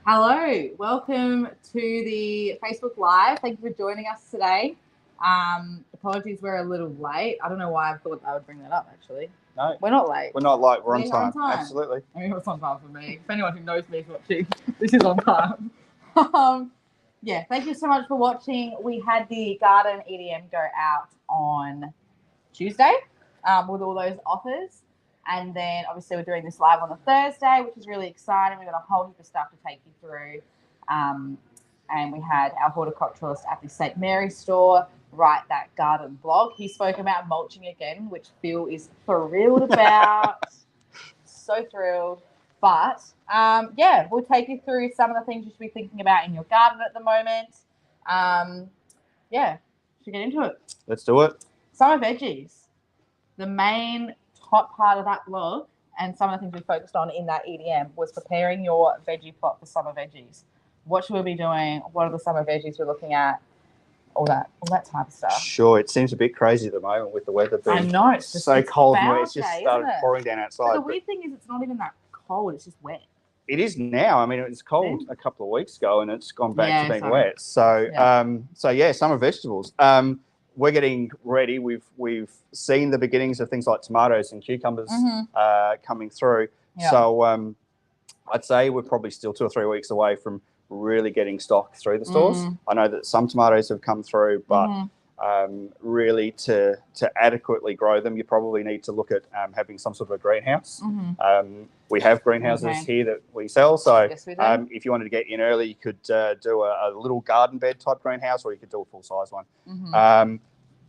Hello, welcome to the Facebook Live. Thank you for joining us today. Apologies, we're a little late. I don't know why I thought I would bring that up, actually. No. We're not late. We're not late. We're on We're on time. time. Absolutely. I mean, it's on time for me. If anyone who knows me is watching, this is on time. Yeah, thank you so much for watching. We had the Garden EDM go out on Tuesday with all those offers. And then obviously we're doing this live on a Thursday, which is really exciting. We've got a whole heap of stuff to take you through. And we had our horticulturalist at the St. Mary's store write that garden blog. He spoke about mulching again, which Phil is thrilled about. So thrilled. But yeah, we'll take you through some of the things you should be thinking about in your garden at the moment. Yeah, should we get into it? Let's do it. Summer veggies. The main top part of that blog and some of the things we focused on in that EDM was preparing your veggie plot for summer veggies. What should we be doing? What are the summer veggies we're looking at? All that type of stuff. Sure, it seems a bit crazy at the moment with the weather being I know, it's just so cold and wet. It's just today, started pouring down outside. But the weird thing is it's not even that cold, it's just wet. It is now. I mean, it was cold a couple of weeks ago and it's gone back to being wet. So, summer vegetables. We're getting ready. We've seen the beginnings of things like tomatoes and cucumbers coming through. Yeah. So I'd say we're probably still 2 or 3 weeks away from really getting stock through the stores. I know that some tomatoes have come through, but really to adequately grow them, you probably need to look at having some sort of a greenhouse. We have greenhouses here that we sell. So yes, we do. If you wanted to get in early, you could do a little garden bed type greenhouse, or you could do a full size one.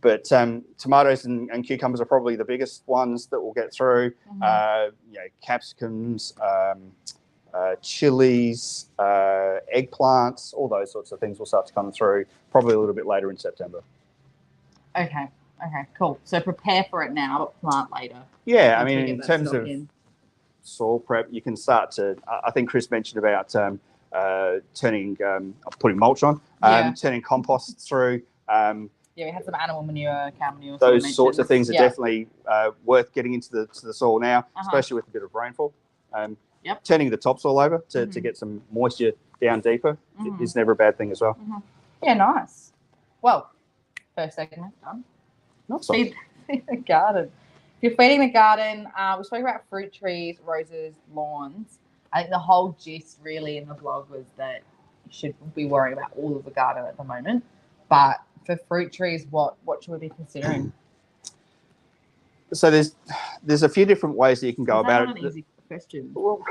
But tomatoes and cucumbers are probably the biggest ones that will get through. Capsicums, chilies, eggplants, all those sorts of things will start to come through probably a little bit later in September. Okay, cool. So prepare for it now, but plant later. Yeah, I mean, in terms of soil prep, you can start to, I think Chris mentioned about putting mulch on, turning compost through. We had some animal manure, cow manure. Those sorts of things are definitely worth getting into the soil now, especially with a bit of rainfall. Turning the topsoil over to get some moisture down deeper is never a bad thing as well. Yeah, nice. Well, first segment done. Not so. Feed the garden. If you're feeding the garden, we spoke about fruit trees, roses, lawns. I think the whole gist really in the blog was that you should be worrying about all of the garden at the moment. But for fruit trees, what should we be considering? So there's a few different ways that you can go about it. An easy question. Well,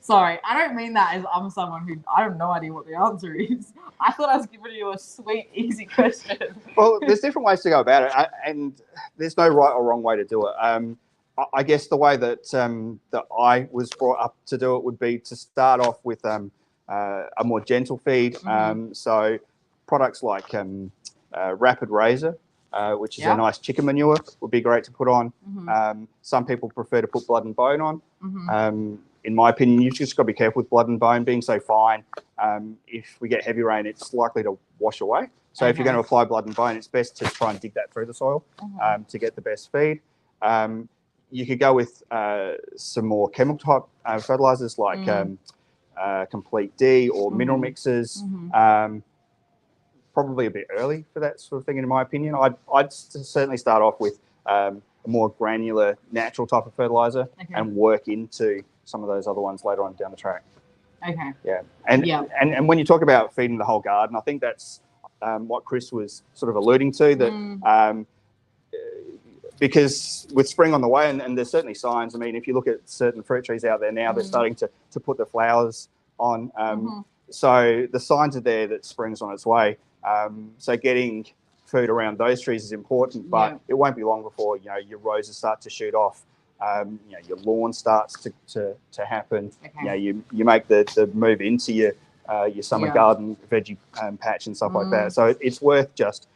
sorry, I don't mean that as I'm someone who I have no idea what the answer is. I thought I was giving you a sweet, easy question. Well, there's different ways to go about it, and there's no right or wrong way to do it. I guess the way that I was brought up to do it would be to start off with a more gentle feed. So products like Rapid Razor, which is a nice chicken manure, would be great to put on. Some people prefer to put Blood and Bone on. In my opinion, you've just got to be careful with Blood and Bone being so fine. If we get heavy rain, it's likely to wash away. So if you're going to apply Blood and Bone, it's best to try and dig that through the soil to get the best feed. You could go with some more chemical type fertilizers like Complete D or mineral mixes. Probably a bit early for that sort of thing, in my opinion. I'd certainly start off with a more granular, natural type of fertilizer and work into some of those other ones later on down the track. Yeah. And when you talk about feeding the whole garden, I think that's what Chris was sort of alluding to, that because with spring on the way, and there's certainly signs, I mean, if you look at certain fruit trees out there now, they're starting to put the flowers on. So the signs are there that spring's on its way. So getting food around those trees is important, but it won't be long before your roses start to shoot off. Your lawn starts to happen. Okay. You make the move into your summer garden veggie patch and stuff like that. So it's worth just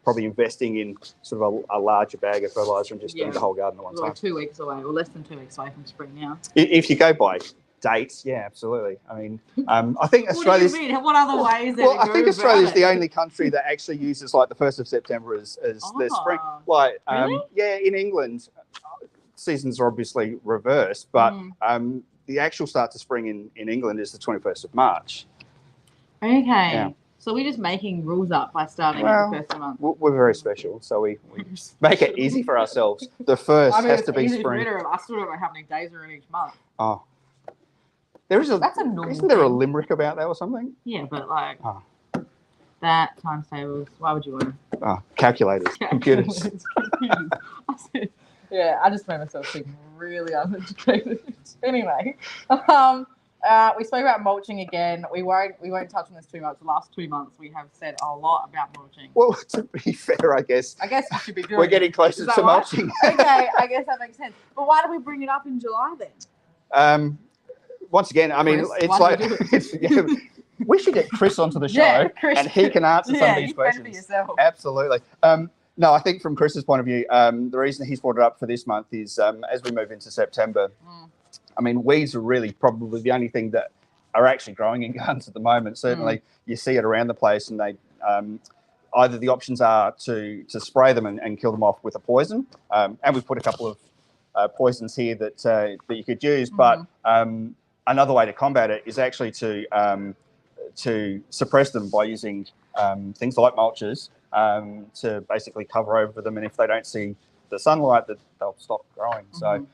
probably investing in sort of a larger bag of fertilizer and just doing the whole garden at one time. 2 weeks away, or less than 2 weeks away from spring now. If you go by dates, yeah, absolutely. I mean, I think Australia's. What do you mean? What other ways? Well, I think Australia's the only country that actually uses like the 1st of September as their spring. Like, really? In England, seasons are obviously reversed, but the actual start to spring in England is the 21st of March. Okay. Yeah. So we're just making rules up by starting at the first of the month. We're very special, so we make it easy for ourselves. The first has to be spring. I still don't know how many days are in each month. Oh. That's a normal Isn't there a limerick about that or something? Yeah, but like that times tables. Why would you want to? Oh, calculators, computers. Yeah, I just made myself think really uneducated. Anyway, we spoke about mulching again. We won't touch on this too much. The last 2 months we have said a lot about mulching. Well, to be fair, I guess we should be doing. We're getting closer to mulching. Okay, I guess that makes sense. But why do we bring it up in July then? Once again, I mean, Chris, we should get Chris onto the show, and he can answer some of these questions. Absolutely. No, I think from Chris's point of view, the reason he's brought it up for this month is as we move into September, I mean, weeds are really probably the only thing that are actually growing in gardens at the moment. Certainly, you see it around the place, and they either the options are to spray them and kill them off with a poison, and we've put a couple of poisons here that you could use, but another way to combat it is actually to suppress them by using things like mulches to basically cover over them, and if they don't see the sunlight, they'll stop growing. So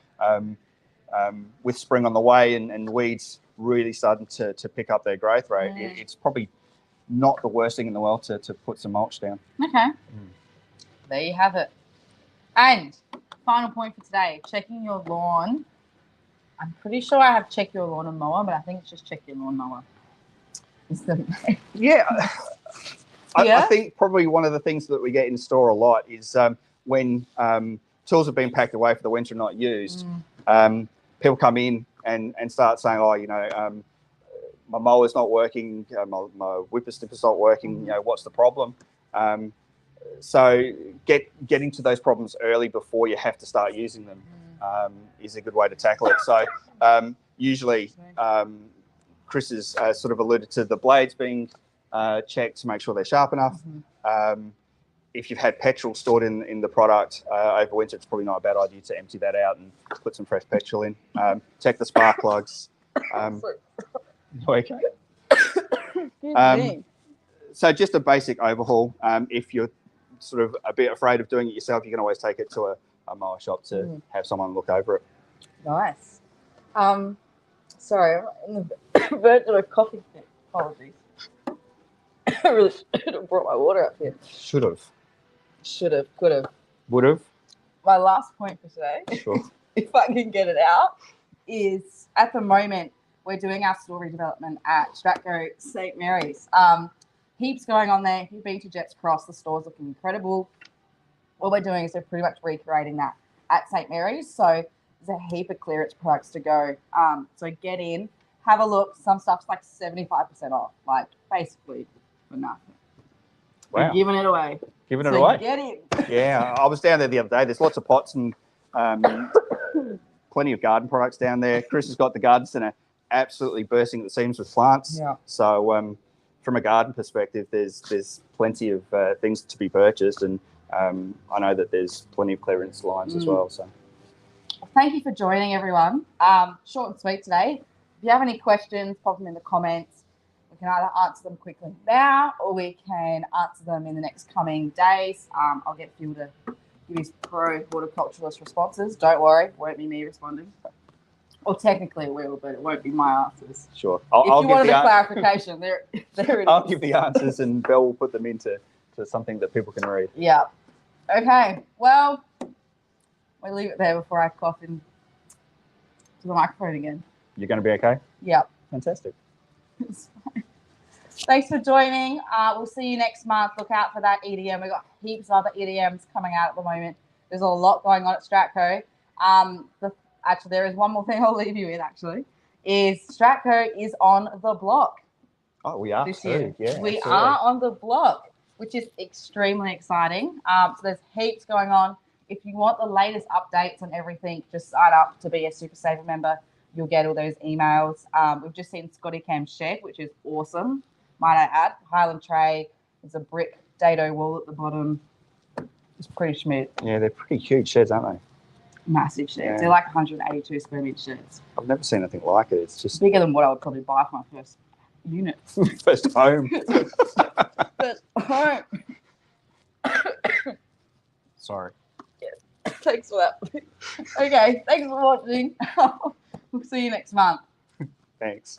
with spring on the way and weeds really starting to pick up their growth rate, it's probably not the worst thing in the world to put some mulch down. Okay. There you have it. And final point for today, checking your lawn. I'm pretty sure I have check your lawn and mower, but I think it's just check your lawn mower. I think probably one of the things that we get in store a lot is when tools have been packed away for the winter and not used, people come in and start saying, my mower's not working, my whipper snipper's not working, what's the problem? So getting to those problems early before you have to start using them is a good way to tackle it. So usually Chris has sort of alluded to the blades being checked to make sure they're sharp enough. If you've had petrol stored in the product over winter, it's probably not a bad idea to empty that out and put some fresh petrol in. Check the spark plugs. Okay. So just a basic overhaul. If you're sort of a bit afraid of doing it yourself, you can always take it to a mower shop to have someone look over it. Nice. Sorry, I'm in the verge of a coffee fit. Apologies. I really should have brought my water up here. Should have. Should have, could have. Would have. My last point for today, if I can get it out, is at the moment we're doing our store redevelopment at Stratgo St. Mary's. Heaps going on there. If you've been to Jets Cross, the store's looking incredible. What we're doing is we're pretty much recreating that at St. Mary's. So there's a heap of clearance products to go. So get in, have a look. Some stuff's like 75% off, like basically for nothing. Wow. We're giving it away. Giving it away? Get in. Yeah, I was down there the other day. There's lots of pots and plenty of garden products down there. Chris has got the garden centre absolutely bursting at the seams with plants. Yeah. So from a garden perspective, there's plenty of things to be purchased, and I know that there's plenty of clearance lines as well. So thank you for joining, everyone. Short and sweet today. If you have any questions, pop them in the comments. We can either answer them quickly now, or we can answer them in the next coming days. I'll get Phil to give his pro-horticulturalist responses. Don't worry, it won't be me responding. Or technically it will, but it won't be my answers. Sure. If you wanted a clarification, there it is. I'll give the answers, and Belle will put them into something that people can read. Yeah. Okay. Well, we'll leave it there before I cough into the microphone again. You're going to be okay? Yep. Fantastic. Thanks for joining. We'll see you next month. Look out for that EDM. We've got heaps of other EDMs coming out at the moment. There's a lot going on at Stratco. Actually, there is one more thing I'll leave you with, actually, is Stratco is on the block. Oh, we are this too. year. Yeah, we absolutely. are on the block, which is extremely exciting. So there's heaps going on. If you want the latest updates on everything, just sign up to be a Super Saver member. You'll get all those emails. We've just seen Scotty Cam's shed, which is awesome. Might I add, Highland tray. There's a brick dado wall at the bottom. It's pretty smooth. Yeah, they're pretty huge sheds, aren't they? Massive sheds. Yeah. They're like 182 square meter sheds. I've never seen anything like it. It's just bigger than what I would probably buy for my first unit. first home. First home. Sorry. Yeah. Thanks for that. Okay, thanks for watching. We'll see you next month. Thanks.